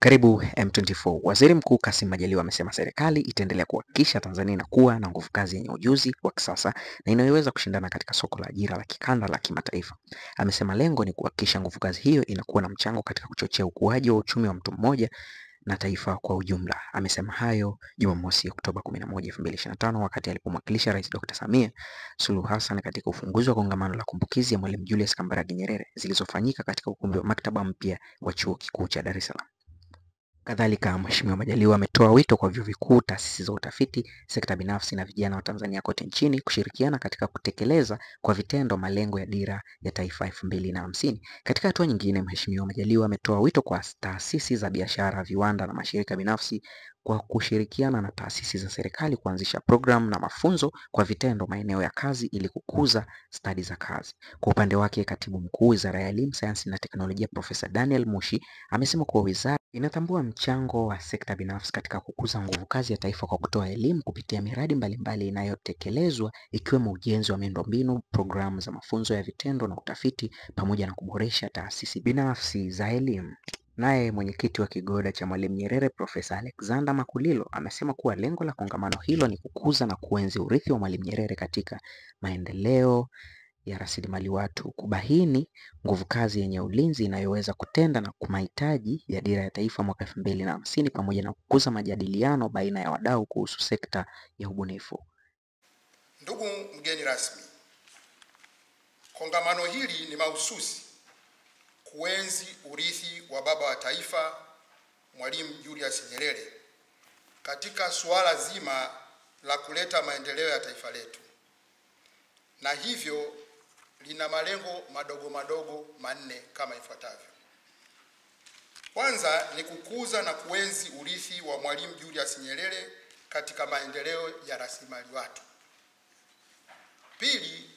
Karibu M24. Waziri Mkuu Kassim Majaliwa amesema serikali itaendelea kuhakikisha Tanzania inakuwa na nguvu kazi yenye ujuzi wa kisasa na inayoweza kushindana katika soko la ajira la kikanda la kimataifa. Amesema lengo ni kuhakikisha nguvu kazi hiyo inakuwa na mchango katika kuchochea ukuaji wa uchumi wa mtu mmoja na taifa kwa ujumla. Amesema hayo Jumamosi Oktoba 11, 2025 wakati alipomwakilisha Rais Dr. Samia Suluhu Hassan katika ufunguzi wa kongamano la kumbukizi ya Mwalimu Julius Kambarage Nyerere zilizofanyika katika ukumbi wa maktaba mpya wa Chuo Kikuu cha Dar es Salaam. Kadhalika, Mheshimiwa Majaliwa ametoa wito kwa vyuo vikuu, taasisi za utafiti, sekta binafsi na vijana wa Tanzania kote nchini kushirikiana katika kutekeleza kwa vitendo malengo ya Dira ya Taifa 2050. Katika hatua nyingine, Mheshimiwa Majaliwa ametoa wito kwa taasisi za biashara, viwanda na mashirika binafsi kwa kushirikiana na taasisi za serikali kuanzisha programu na mafunzo kwa vitendo maeneo ya kazi ili kukuza stadi za kazi. Kwa upande wake, Katibu Mkuu Wizara ya Elimu, Sayansi na Teknolojia Profesa Daniel Mushi amesema kuwa wizara inatambua mchango wa sekta binafsi katika kukuza nguvu kazi ya taifa kwa kutoa elimu kupitia miradi mbalimbali inayotekelezwa ikiwemo ujenzi wa miundombinu, programu za mafunzo ya vitendo na utafiti pamoja na kuboresha taasisi binafsi za elimu. Naye mwenyekiti wa Kigoda cha Mwalimu Nyerere Profesa Alexander Makulilo amesema kuwa lengo la kongamano hilo ni kukuza na kuenzi urithi wa Mwalimu Nyerere katika maendeleo ya rasilimali watu, kubaini nguvu kazi yenye ulinzi inayoweza kutenda na mahitaji ya Dira ya Taifa mwaka 2050 pamoja na kukuza majadiliano baina ya wadau kuhusu sekta ya ubunifu. Ndugu mgeni rasmi, kongamano hili ni mahususi kuenzi urithi wa baba wa taifa Mwalimu Julius Nyerere katika suala zima la kuleta maendeleo ya taifa letu, na hivyo lina malengo madogo manne kama ifuatavyo. Kwanza ni kukuza na kuenzi urithi wa Mwalimu Julius Nyerere katika maendeleo ya rasilimali watu. Pili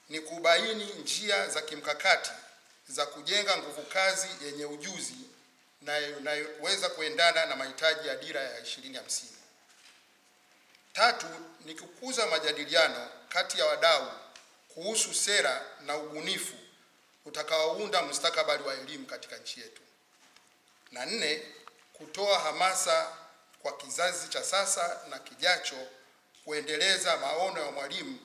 ni kubaini njia za kimkakati za kujenga nguvu kazi yenye ujuzi na inayoweza kuendana na mahitaji ya Dira ya 2050. Tatu ni kukuza majadiliano kati ya wadau kuhusu sera na ubunifu utakaounda mustakabali wa elimu katika nchi yetu. Na nne, kutoa hamasa kwa kizazi cha sasa na kijacho kuendeleza maono ya Mwalimu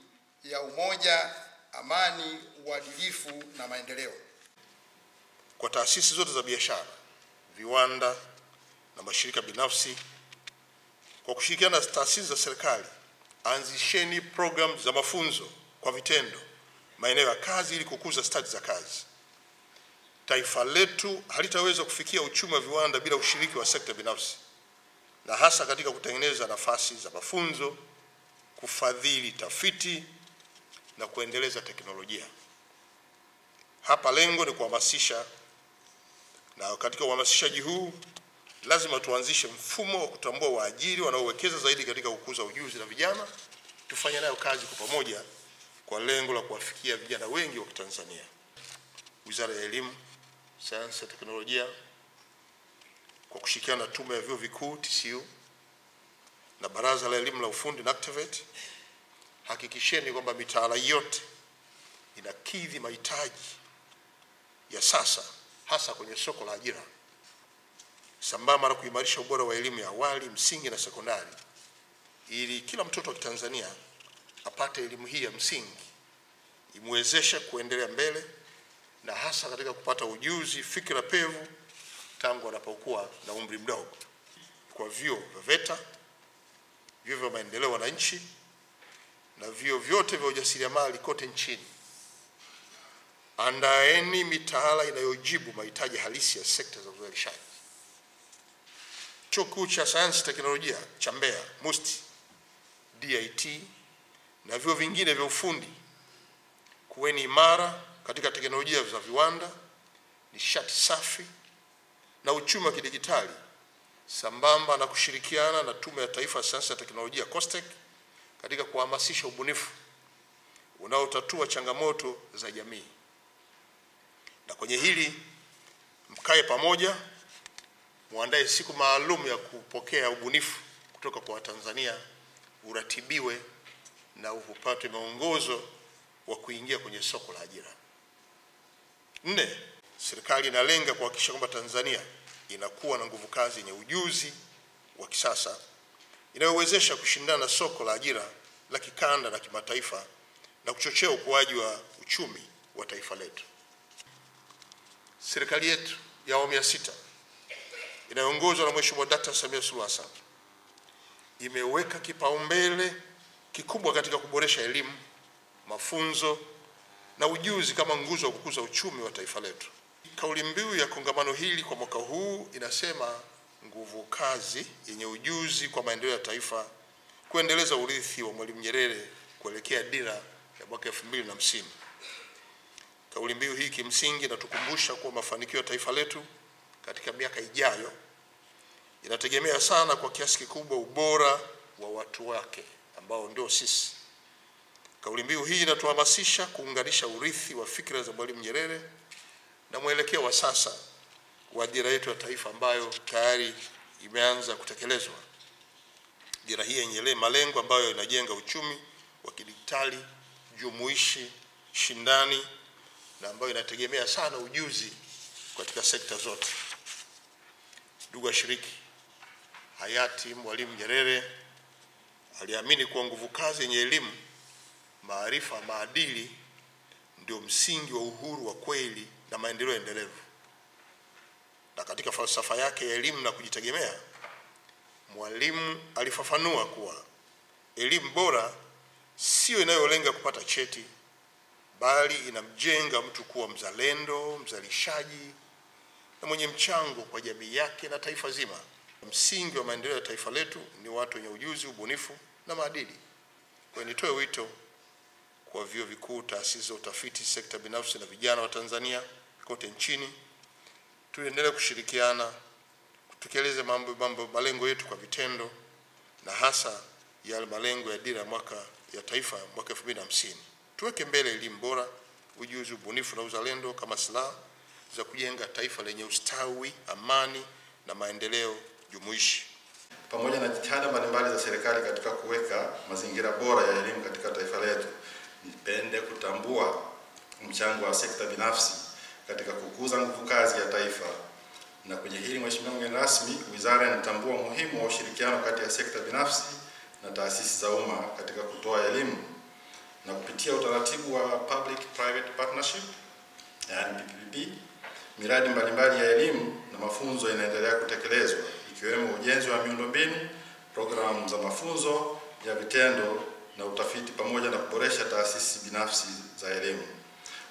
ya umoja, amani, uadilifu na maendeleo. Kwa taasisi zote za biashara, viwanda na mashirika binafsi, kwa kushirikiana na taasisi za serikali, anzisheni programu za mafunzo kwa vitendo maeneo ya kazi ili kukuza stadi za kazi. Taifa letu halitaweza kufikia uchumi wa viwanda bila ushiriki wa sekta binafsi, na hasa katika kutengeneza nafasi za mafunzo, kufadhili tafiti na kuendeleza teknolojia. Hapa lengo ni kuhamasisha, na katika uhamasishaji huu lazima tuanzishe mfumo wa kutambua waajiri wanaowekeza zaidi katika kukuza ujuzi na vijana. Tufanye nayo kazi kwa pamoja kwa lengo la kuwafikia vijana wengi wa Tanzania. Wizara ya Elimu, Sayansi na Teknolojia kwa kushirikiana na Tume ya Vyuo Vikuu TCU na Baraza la Elimu la Ufundi NACTVET, hakikisheni kwamba mitaala yote inakidhi mahitaji ya sasa, hasa kwenye soko la ajira, sambamba na kuimarisha ubora wa elimu ya awali, msingi na sekondari, ili kila mtoto wa Tanzania apate elimu hii ya msingi imwezeshe kuendelea mbele, na hasa katika kupata ujuzi, fikra pevu tangu anapokuwa na umri mdogo. Kwa vyuo vya VETA, vyuo vya maendeleo ya wananchi na vyuo vyote vya ujasiriamali kote nchini, andaeni mitaala inayojibu mahitaji halisi ya sekta za uzalishaji. Chuo Kikuu cha Sayansi Teknolojia cha Mbeya, MUST, DIT na vyuo vingine vya ufundi, kuweni imara katika teknolojia za viwanda, nishati safi na uchumi wa kidijitali, sambamba na kushirikiana na Tume ya Taifa ya Sayansi na Teknolojia COSTECH katika kuhamasisha ubunifu unaotatua changamoto za jamii. Na kwenye hili mkae pamoja, muandae siku maalum ya kupokea ubunifu kutoka kwa Watanzania, uratibiwe na upate mwongozo wa kuingia kwenye soko la ajira. 4, serikali inalenga kuhakikisha kwamba Tanzania inakuwa na nguvu kazi yenye ujuzi wa kisasa inayowezesha kushindana na soko la ajira la kikanda na kimataifa na kuchochea ukuaji wa uchumi wa taifa letu. Serikali yetu ya awamu ya 6 inayoongozwa na Mheshimiwa Dkt. Samia Suluhu Hassan imeweka kipaumbele kikubwa katika kuboresha elimu, mafunzo na ujuzi kama nguzo ya kukuza uchumi wa taifa letu. Kauli mbiu ya kongamano hili kwa mwaka huu inasema nguvu kazi yenye ujuzi kwa maendeleo ya taifa, kuendeleza urithi wa Mwalimu Nyerere kuelekea dira ya mwaka 2050. Kauli mbiu hii kimsingi inatukumbusha kuwa mafanikio ya taifa letu katika miaka ijayo inategemea sana kwa kiasi kikubwa ubora wa watu wake ambao ndio sisi. Kauli mbiu hii inatuhamasisha kuunganisha urithi wa fikra za Mwalimu Nyerere na mwelekeo wa sasa wa dira yetu ya taifa ambayo tayari imeanza kutekelezwa. Dira hii yenye malengo ambayo inajenga uchumi wa kidijitali, jumuishi, shindani na ambayo inategemea sana ujuzi katika sekta zote. Ndugu washiriki, hayati Mwalimu Nyerere aliamini kuwa nguvu kazi yenye elimu, maarifa, maadili ndio msingi wa uhuru wa kweli na maendeleo endelevu. Na katika falsafa yake ya elimu na kujitegemea, Mwalimu alifafanua kuwa elimu bora sio inayolenga kupata cheti, bali inamjenga mtu kuwa mzalendo, mzalishaji na mwenye mchango kwa jamii yake na taifa zima. Msingi wa maendeleo ya taifa letu ni watu wenye ujuzi, ubunifu na maadili. Kwa hiyo nitoe wito kwa vyuo vikuu, taasisi za utafiti, sekta binafsi na vijana wa Tanzania kote nchini, tuendelee kushirikiana kutekeleza malengo yetu kwa vitendo, na hasa yale malengo ya dira ya taifa mwaka 2050. Tuweke mbele elimu bora, ujuzi, ubunifu na uzalendo kama silaha za kujenga taifa lenye ustawi, amani na maendeleo jumuishi. Pamoja na jitihada mbalimbali za serikali katika kuweka mazingira bora ya elimu katika taifa letu, nipende kutambua mchango wa sekta binafsi katika kukuza nguvu kazi ya taifa. Na kwenye hili, Mheshimiwa mgeni rasmi, wizara inatambua umuhimu wa ushirikiano kati ya sekta binafsi na taasisi za umma katika kutoa elimu, na kupitia utaratibu wa Public Private Partnership, yani PPP, miradi mbalimbali ya elimu na mafunzo inaendelea kutekelezwa, ikiwemo ujenzi wa miundombinu, programu za mafunzo ya vitendo na utafiti, pamoja na kuboresha taasisi binafsi za elimu.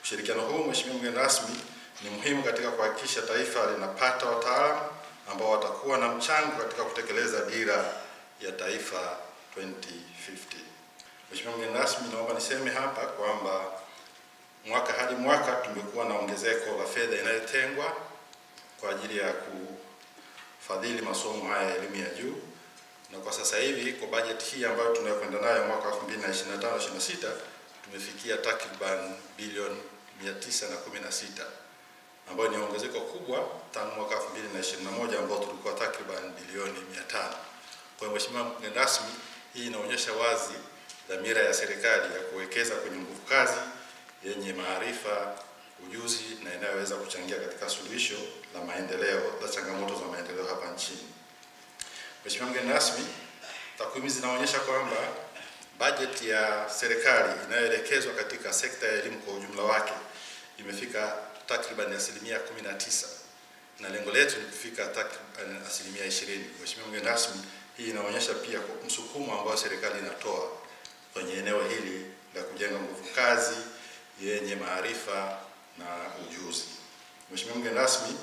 Ushirikiano huu, Mheshimiwa mgeni rasmi, ni muhimu katika kuhakikisha taifa linapata wataalamu ambao watakuwa na mchango katika kutekeleza dira ya taifa 2050. Mheshimiwa mgeni rasmi, naomba niseme hapa kwamba mwaka hadi mwaka tumekuwa na ongezeko la fedha inayotengwa kwa ajili ya kufadhili masomo haya ya elimu ya juu, na kwa sasa hivi kwa bajeti hii ambayo tunayokwenda nayo mwaka 2025-26 tumefikia takriban bilioni 916, ambayo ni ongezeko kubwa tangu mwaka 2021 ambao tulikuwa takriban bilioni 500. Kwa Mheshimiwa mgeni rasmi, hii inaonyesha wazi dhamira ya serikali ya kuwekeza kwenye nguvu kazi yenye maarifa, ujuzi na inayoweza kuchangia katika suluhisho la maendeleo la changamoto za maendeleo hapa nchini. Mheshimiwa mgeni rasmi, takwimu zinaonyesha kwamba bajeti ya serikali inayoelekezwa katika sekta ya elimu kwa ujumla wake imefika takriban 19%, na lengo letu ni kufika takriban 20%. Mheshimiwa mgeni rasmi, hii inaonyesha pia msukumo ambao serikali inatoa kwenye eneo hili la kujenga nguvu kazi yenye maarifa na ujuzi. Mheshimiwa mgeni rasmi,